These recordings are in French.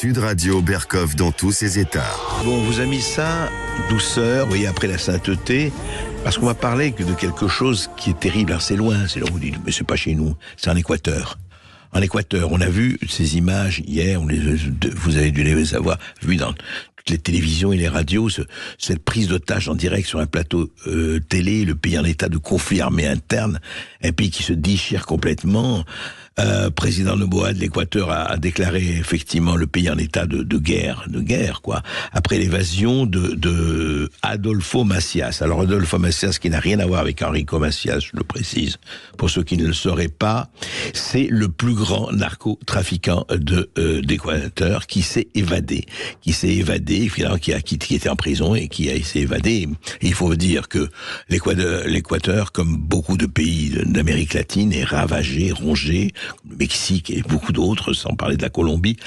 Sud Radio Berkov dans tous ses états. Bon, on vous a mis ça, douceur, vous voyez, après la sainteté, parce qu'on va parler de quelque chose qui est terrible. Alors c'est loin, c'est là où vous dites, mais c'est pas chez nous, c'est en Équateur. En Équateur, on a vu ces images hier, vous avez dû les avoir vues dans toutes les télévisions et les radios, cette prise d'otage en direct sur un plateau télé, le pays en état de conflit armé interne, un pays qui se déchire complètement. Président Noboa de l'Équateur a déclaré effectivement le pays en état de guerre, quoi, après l'évasion de Adolfo Macias. Alors Adolfo Macias, qui n'a rien à voir avec Enrico Macias, je le précise, pour ceux qui ne le sauraient pas, c'est le plus grand narcotrafiquant d'Équateur qui s'est évadé, finalement, qui était en prison et qui s'est évadé. Et il faut dire que l'Équateur, comme beaucoup de pays d'Amérique latine, est ravagé, rongé, le Mexique et beaucoup d'autres, sans parler de la Colombie,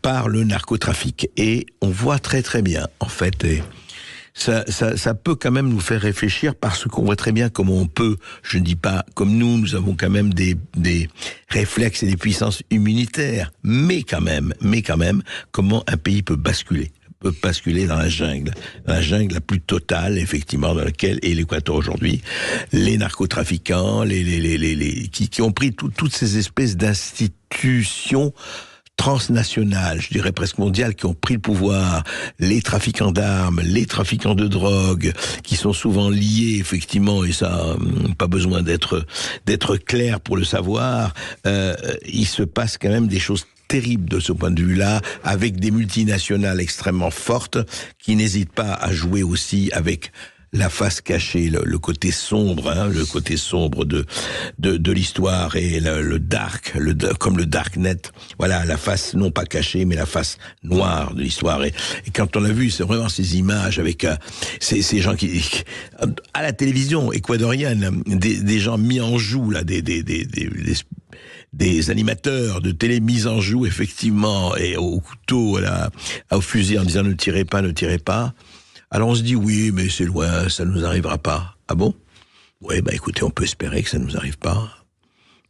par le narcotrafic. Et on voit très très bien, en fait, et ça peut quand même nous faire réfléchir, parce qu'on voit très bien comment on peut, je ne dis pas comme nous avons quand même des réflexes et des puissances immunitaires, mais quand même, comment un pays peut basculer dans la jungle la plus totale, effectivement, dans laquelle est l'Équateur aujourd'hui. Les narcotrafiquants, qui ont pris toutes ces espèces d'institutions transnationales, je dirais presque mondiales, qui ont pris le pouvoir, les trafiquants d'armes, les trafiquants de drogue, qui sont souvent liés, effectivement, et ça, pas besoin d'être clair pour le savoir, il se passe quand même des choses terrible de ce point de vue-là, avec des multinationales extrêmement fortes qui n'hésitent pas à jouer aussi avec la face cachée, le côté sombre, le côté sombre de l'histoire, et le dark, comme le darknet. Voilà, la face non pas cachée, mais la face noire de l'histoire. Et quand on a vu, c'est vraiment ces images avec ces gens qui à la télévision équatorienne, des gens mis en joue là, des animateurs de télé mis en joue, effectivement, et au couteau, au fusil, en disant ne tirez pas. Alors on se dit oui, mais c'est loin, ça ne nous arrivera pas. Ah bon? Oui, écoutez, on peut espérer que ça ne nous arrive pas.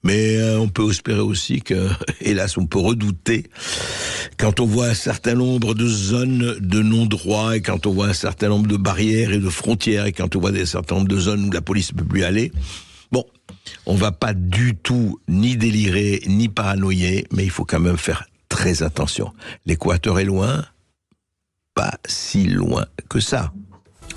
Mais on peut espérer aussi que, hélas, on peut redouter, quand on voit un certain nombre de zones de non-droit, et quand on voit un certain nombre de barrières et de frontières, et quand on voit un certain nombre de zones où la police ne peut plus aller. Bon, on va pas du tout ni délirer, ni paranoïer, mais il faut quand même faire très attention. L'Équateur est loin, pas si loin que ça.